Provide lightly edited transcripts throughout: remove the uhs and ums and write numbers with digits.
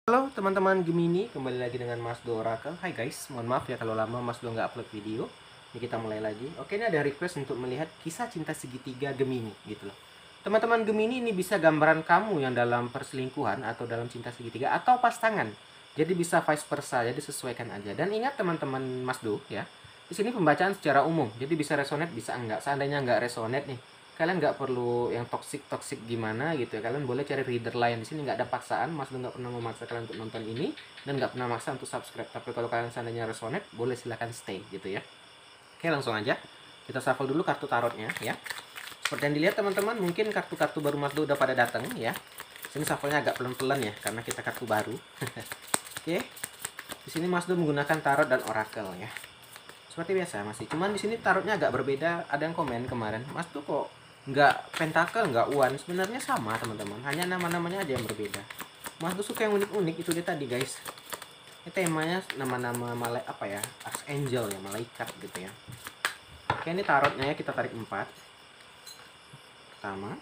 Halo teman-teman Gemini, kembali lagi dengan Mas Do Oracle. Hai guys, mohon maaf ya kalau lama Mas Do nggak upload video. Ini kita mulai lagi. Oke, ini ada request untuk melihat kisah cinta segitiga Gemini gitu loh. Teman-teman Gemini, ini bisa gambaran kamu yang dalam perselingkuhan atau dalam cinta segitiga atau pasangan. Jadi bisa vice versa, jadi sesuaikan aja. Dan ingat teman-teman Mas Do ya, di sini pembacaan secara umum, jadi bisa resonate bisa enggak. Seandainya nggak resonate nih, kalian nggak perlu yang toxic gimana gitu ya. Kalian boleh cari reader lain. Di sini nggak ada paksaan. Mas nggak pernah memaksa kalian untuk nonton ini dan nggak pernah maksa untuk subscribe. Tapi kalau kalian seandainya resonate, boleh silahkan stay gitu ya. Oke, langsung aja kita shuffle dulu kartu tarotnya ya. Seperti yang dilihat teman-teman, mungkin kartu-kartu baru Mas udah pada datang ya. Sini shuffle-nya agak pelan-pelan ya karena kita kartu baru. Oke. Di sini Mas menggunakan tarot dan oracle ya. Seperti biasa masih. Cuman di sini tarotnya agak berbeda. Ada yang komen kemarin, Mas kok nggak pentakel, nggak one. Sebenarnya sama teman-teman, hanya nama-namanya aja yang berbeda. Mas tuh suka yang unik-unik, itu dia tadi guys. Ini temanya nama-nama archangel ya, malaikat gitu ya. Oke, ini tarotnya ya, kita tarik 4. Pertama,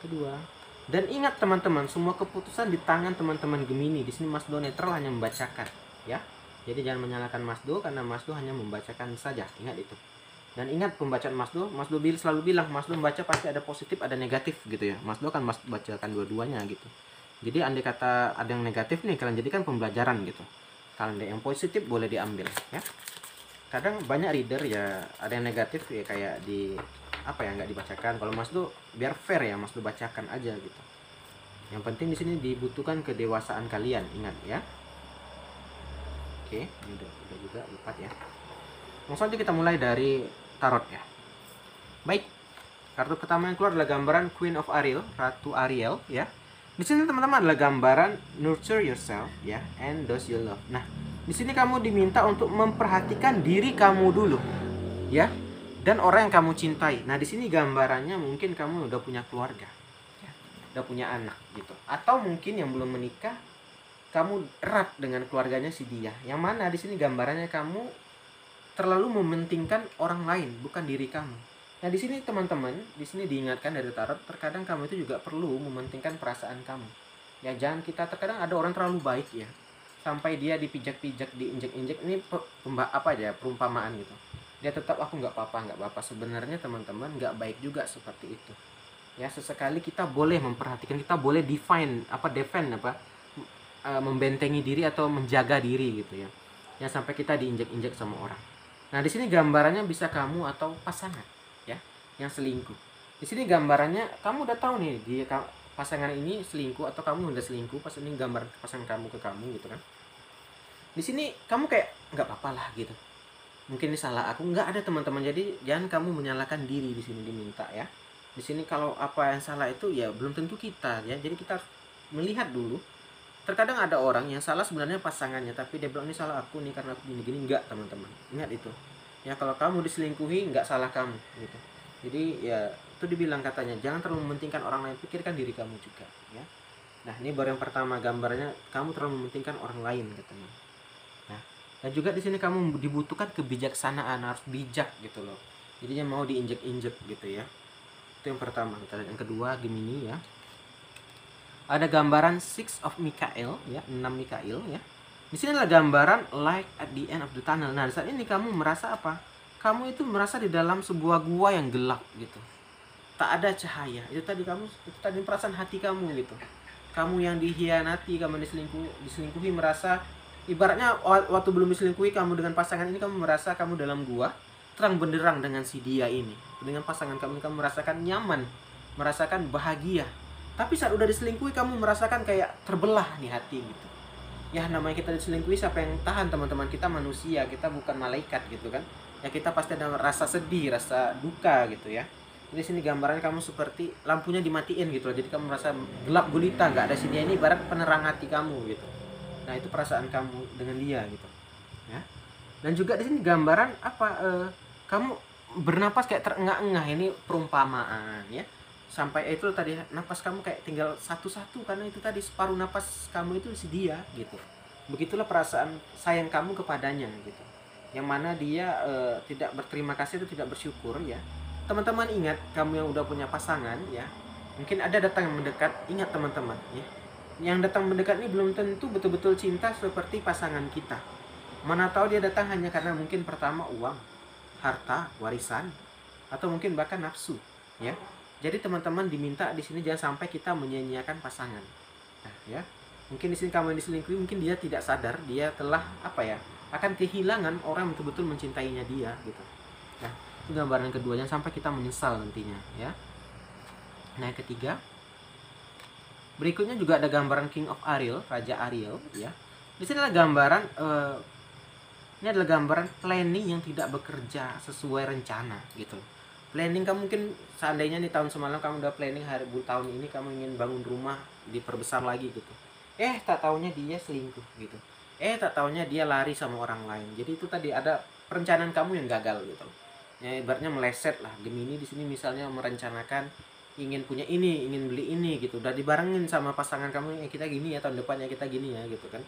kedua, dan ingat teman-teman, semua keputusan di tangan teman-teman Gemini. Di sini Mas Do netral, hanya membacakan ya. Jadi jangan menyalahkan Mas Do karena Mas Do hanya membacakan saja. Ingat itu. Dan ingat pembacaan Mas Do selalu bilang, Mas Do membaca pasti ada positif, ada negatif gitu ya. Mas Do kan bacakan dua-duanya gitu. Jadi andai kata ada yang negatif nih, kalian jadikan pembelajaran gitu. Kalian ada yang positif boleh diambil ya. Kadang banyak reader ya ada yang negatif ya, kayak di nggak dibacakan. Kalau Mas Do biar fair ya, Mas Do bacakan aja gitu. Yang penting di sini dibutuhkan kedewasaan kalian, ingat ya. Oke, ini udah juga 4 ya. Langsung aja kita mulai dari tarot ya. Baik, kartu pertama yang keluar adalah gambaran Queen of Ariel, Ratu Ariel ya. Di sini teman-teman adalah gambaran nurture yourself ya, and those you love. Nah, di sini kamu diminta untuk memperhatikan diri kamu dulu ya, dan orang yang kamu cintai. Nah, di sini gambarannya mungkin kamu udah punya keluarga ya, udah punya anak gitu, atau mungkin yang belum menikah, kamu erat dengan keluarganya si dia. Yang mana di sini gambarannya kamu terlalu mementingkan orang lain, bukan diri kamu. Nah, di sini teman-teman, di sini diingatkan dari tarot, terkadang kamu itu juga perlu mementingkan perasaan kamu. Ya, jangan kita, terkadang ada orang terlalu baik ya, sampai dia dipijak-pijak, diinjek-injek. Ini perumpamaan gitu. Dia tetap aku nggak apa-apa. Sebenarnya teman-teman nggak baik juga seperti itu. Ya, sesekali kita boleh memperhatikan, kita boleh membentengi diri atau menjaga diri gitu ya. Yang sampai kita diinjek-injek sama orang. Nah, di sini gambarannya bisa kamu atau pasangan ya yang selingkuh. Di sini gambarannya kamu udah tahu nih pasangan ini selingkuh atau kamu udah selingkuh. Pas ini gambar pasangan kamu ke kamu gitu kan. Di sini kamu kayak nggak apa-apa lah gitu. Mungkin ini salah aku, nggak ada teman-teman. Jadi jangan kamu menyalahkan diri di sini diminta ya. Di sini kalau apa yang salah itu ya belum tentu kita ya. Jadi kita harus melihat dulu. Terkadang ada orang yang salah sebenarnya pasangannya, tapi dia bilang ini salah aku nih karena aku gini-gini. Enggak teman-teman, ingat itu ya. Kalau kamu diselingkuhi nggak salah kamu gitu. Jadi ya itu dibilang katanya jangan terlalu mementingkan orang lain, pikirkan diri kamu juga ya. Nah, ini baru yang pertama, gambarnya kamu terlalu mementingkan orang lain katanya. Nah, dan juga di sini kamu dibutuhkan kebijaksanaan, harus bijak gitu loh. Jadinya mau diinjek-injek gitu ya. Itu yang pertama. Kita lihat yang kedua Gemini ya. Ada gambaran Six of Mikael ya, 6 Mikael ya. Di sini adalah gambaran light at the end of the tunnel. Nah, saat ini kamu merasa apa? Kamu itu merasa di dalam sebuah gua yang gelap gitu. Tak ada cahaya. Itu tadi perasaan hati kamu gitu. Kamu yang dihianati, kamu diselingkuhi merasa ibaratnya waktu belum diselingkuhi kamu dengan pasangan ini, kamu merasa kamu dalam gua terang benderang dengan si dia ini. Dengan pasangan kamu merasakan nyaman, merasakan bahagia. Tapi saat udah diselingkuhi kamu merasakan kayak terbelah nih hati gitu. Ya, namanya kita diselingkuhi, siapa yang tahan teman-teman? Kita manusia, kita bukan malaikat gitu kan. Ya, kita pasti ada rasa sedih, rasa duka gitu ya. Jadi sini gambarannya kamu seperti lampunya dimatiin gitu loh. Jadi kamu merasa gelap gulita, nggak ada si dia ini, ibarat penerang hati kamu gitu. Nah, itu perasaan kamu dengan dia gitu. Ya. Dan juga di sini gambaran kamu bernapas kayak terengah-engah, ini perumpamaan ya. Sampai itu tadi napas kamu kayak tinggal satu-satu karena itu tadi separuh napas kamu itu si dia gitu. Begitulah perasaan sayang kamu kepadanya gitu. Yang mana dia tidak berterima kasih atau tidak bersyukur ya. Teman-teman ingat, kamu yang udah punya pasangan ya, mungkin ada datang yang mendekat, ingat teman-teman ya. Yang datang mendekat ini belum tentu betul-betul cinta seperti pasangan kita. Mana tahu dia datang hanya karena mungkin pertama uang, harta, warisan, atau mungkin bahkan nafsu, ya. Jadi teman-teman diminta di sini jangan sampai kita menyia-nyiakan pasangan. Nah, ya. Mungkin di sini kamu yang diselingkuhi, mungkin dia tidak sadar dia telah akan kehilangan orang yang betul-betul mencintainya dia gitu. Nah, itu gambaran kedua, jangan sampai kita menyesal nantinya, ya. Nah, yang ketiga, berikutnya juga ada gambaran King of Ariel, Raja Ariel, ya. Di sini adalah gambaran ini adalah gambaran planning yang tidak bekerja sesuai rencana gitu. Planning kamu mungkin seandainya nih tahun semalam kamu udah planning tahun ini kamu ingin bangun rumah diperbesar lagi gitu. Tak taunya dia selingkuh gitu. Tak taunya dia lari sama orang lain. Jadi itu tadi ada perencanaan kamu yang gagal gitu. Ya ibaratnya meleset lah. Gemini di sini misalnya merencanakan ingin punya ini, ingin beli ini gitu. Udah dibarengin sama pasangan kamu, kita gini ya tahun depannya kita gini ya gitu kan.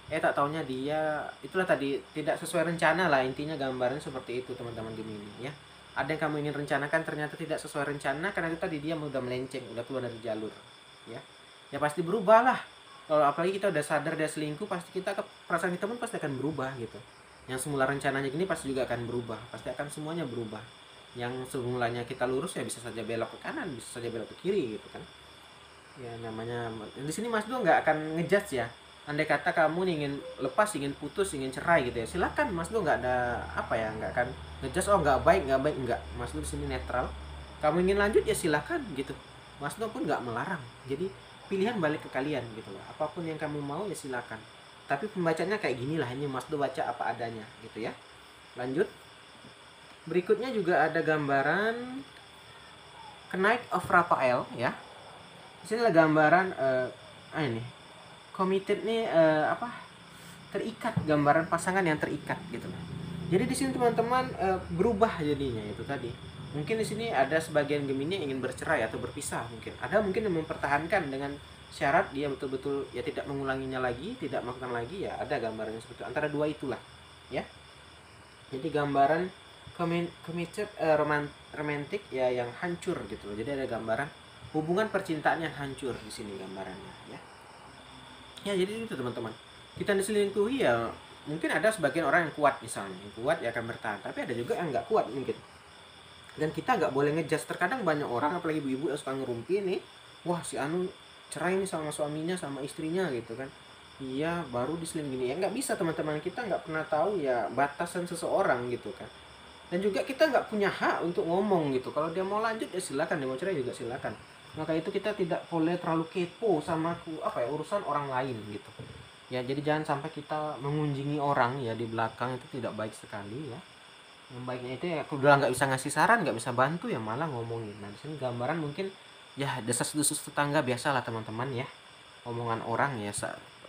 Tak taunya dia itulah tadi tidak sesuai rencana lah, intinya gambarnya seperti itu teman-teman Gemini ya. Ada yang kamu ingin rencanakan ternyata tidak sesuai rencana karena itu tadi dia udah melenceng, udah keluar dari jalur ya. Ya pasti berubah lah. Kalau apalagi kita udah sadar dia selingkuh, pasti perasaan kita pun pasti akan berubah gitu. Yang semula rencananya gini pasti juga akan berubah, pasti akan semuanya berubah. Yang semulanya kita lurus ya bisa saja belok ke kanan, bisa saja belok ke kiri gitu kan. Ya namanya di sini Mas Do nggak akan ngejudge ya. Andai kata kamu ingin lepas, ingin putus, ingin cerai gitu ya, silakan. Mas Do nggak ada nggak akan ngejudge, nggak baik, enggak. Mas Do di sini netral. Kamu ingin lanjut ya silakan gitu. Mas Do pun nggak melarang. Jadi pilihan balik ke kalian gitu loh. Apapun yang kamu mau ya silakan. Tapi pembacanya kayak gini lah, ini Mas Do baca apa adanya gitu ya. Lanjut. Berikutnya juga ada gambaran Knight of Raphael ya. Di sini adalah gambaran ini committed nih terikat, gambaran pasangan yang terikat gitu. Jadi di sini teman-teman berubah jadinya itu tadi. Mungkin di sini ada sebagian Gemini yang ingin bercerai atau berpisah mungkin. Ada mungkin yang mempertahankan dengan syarat dia betul-betul ya tidak mengulanginya lagi, tidak melakukan lagi ya, ada gambarannya seperti itu. Antara dua itulah ya. Jadi gambaran committed romantic ya yang hancur gitu. Jadi ada gambaran hubungan percintaan yang hancur di sini gambarannya ya. Ya jadi itu teman-teman, kita diselingkuhi ya mungkin ada sebagian orang yang kuat misalnya, yang kuat ya akan bertahan, tapi ada juga yang nggak kuat mungkin. Dan kita nggak boleh ngejudge. Terkadang banyak orang apalagi ibu-ibu yang suka ngerumpi nih, wah si Anu cerai nih sama suaminya sama istrinya gitu kan, iya baru diselingkuhi. Ya nggak bisa teman-teman, kita nggak pernah tahu ya batasan seseorang gitu kan. Dan juga kita nggak punya hak untuk ngomong gitu. Kalau dia mau lanjut ya silakan, dia mau cerai juga silakan. Maka itu kita tidak boleh terlalu kepo sama urusan orang lain gitu. Ya jadi jangan sampai kita mengunjungi orang ya di belakang, itu tidak baik sekali ya. Yang baiknya itu ya udah nggak bisa ngasih saran, nggak bisa bantu ya malah ngomongin. Nah di sini gambaran mungkin ya desas-desus tetangga biasalah teman-teman ya. Omongan orang ya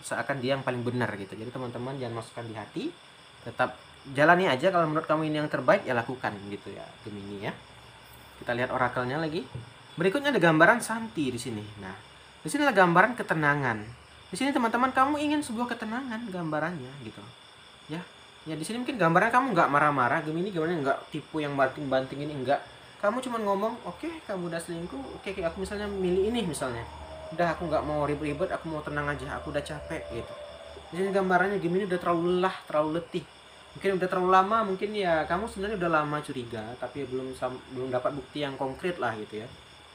seakan dia yang paling benar gitu. Jadi teman-teman jangan masukkan di hati, tetap jalani aja. Kalau menurut kamu ini yang terbaik ya lakukan gitu ya Gemini ya. Kita lihat orakelnya lagi. Berikutnya ada gambaran Santi di sini. Nah, di sini ada gambaran ketenangan. Di sini teman-teman kamu ingin sebuah ketenangan gambarannya gitu. Ya. Ya di sini mungkin gambarnya kamu nggak marah-marah, Gemini gimana nggak tipu yang banting-banting ini enggak. Kamu cuma ngomong, "Oke, kamu udah selingkuh. Oke, aku misalnya milih ini misalnya. Udah aku nggak mau ribet-ribet, aku mau tenang aja. Aku udah capek." gitu. Di sini gambarannya Gemini udah terlalu lelah, terlalu letih. Mungkin udah terlalu lama, mungkin ya kamu sebenarnya udah lama curiga, tapi belum dapat bukti yang konkret lah gitu ya.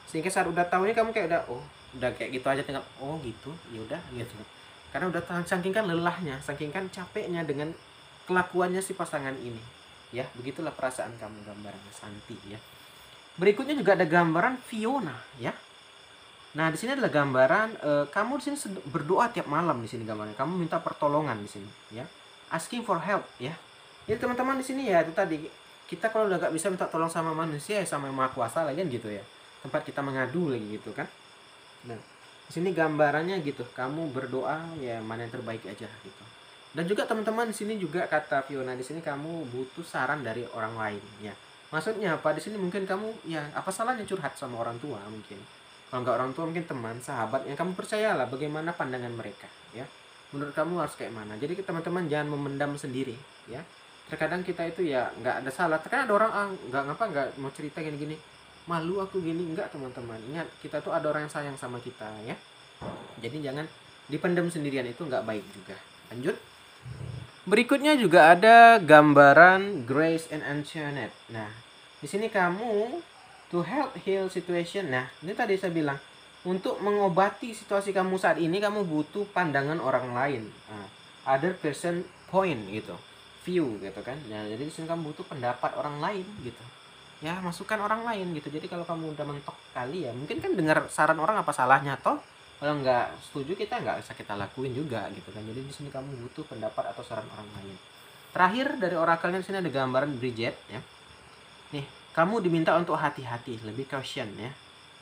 Sehingga saat udah tahu ini kamu kayak udah kayak gitu aja, tinggal oh gitu ya udah gitu. Karena udah saking kan lelahnya, saking kan capeknya dengan kelakuannya si pasangan ini ya. Begitulah perasaan kamu gambarannya Santi ya. Berikutnya juga ada gambaran Fiona ya. Nah di sini adalah gambaran kamu di sini berdoa tiap malam. Di sini gambarnya kamu minta pertolongan di sini ya, asking for help ya. Jadi teman-teman di sini ya itu tadi, kita kalau udah gak bisa minta tolong sama manusia ya sama yang maha kuasa lagi kan gitu ya, tempat kita mengadu lagi gitu kan. Nah di sini gambarannya gitu, kamu berdoa ya mana yang terbaik aja gitu. Dan juga teman-teman di sini juga kata Fiona di sini kamu butuh saran dari orang lain ya. Maksudnya apa di sini, mungkin kamu ya apa salahnya curhat sama orang tua mungkin. Kalau nggak orang tua mungkin teman, sahabat yang kamu percayalah bagaimana pandangan mereka ya. Menurut kamu harus kayak mana. Jadi teman-teman jangan memendam sendiri ya. Terkadang kita itu ya nggak ada salah. Terkadang ada orang nggak mau cerita gini-gini, malu aku gini. Enggak teman-teman, ingat kita tuh ada orang yang sayang sama kita ya. Jadi jangan Dipendam sendirian itu nggak baik juga. Lanjut. Berikutnya juga ada gambaran Grace and Antoinette. Nah, di sini kamu to help heal situation. Nah, ini tadi saya bilang untuk mengobati situasi kamu saat ini kamu butuh pandangan orang lain. Nah, other person point gitu. View gitu kan. Nah, jadi di sini kamu butuh pendapat orang lain gitu. Ya, masukan orang lain gitu. Jadi kalau kamu udah mentok kali ya, mungkin kan dengar saran orang apa salahnya toh? Kalau nggak setuju kita nggak bisa kita lakuin juga gitu kan. Jadi di sini kamu butuh pendapat atau saran orang lain. Terakhir dari orakelnya di sini ada gambaran Bridget ya. Nih, kamu diminta untuk hati-hati, lebih caution ya.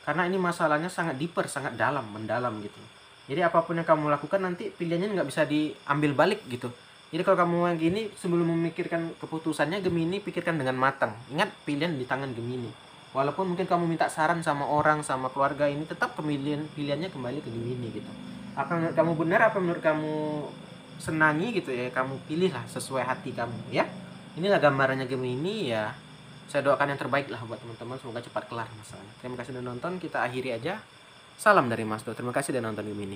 Karena ini masalahnya sangat deeper, sangat dalam, mendalam gitu. Jadi apapun yang kamu lakukan nanti pilihannya nggak bisa diambil balik gitu. Jadi kalau kamu yang gini sebelum memikirkan keputusannya Gemini, pikirkan dengan matang. Ingat pilihan di tangan Gemini. Walaupun mungkin kamu minta saran sama orang, sama keluarga, ini tetap pilihannya kembali ke Gemini gitu. Apa menurut kamu benar, apa menurut kamu senangi gitu ya, kamu pilihlah sesuai hati kamu ya. Inilah gambarannya Gemini ya. Saya doakan yang terbaik lah buat teman-teman, semoga cepat kelar masalahnya. Terima kasih sudah nonton, kita akhiri aja. Salam dari Mas Do. Terima kasih sudah nonton Gemini.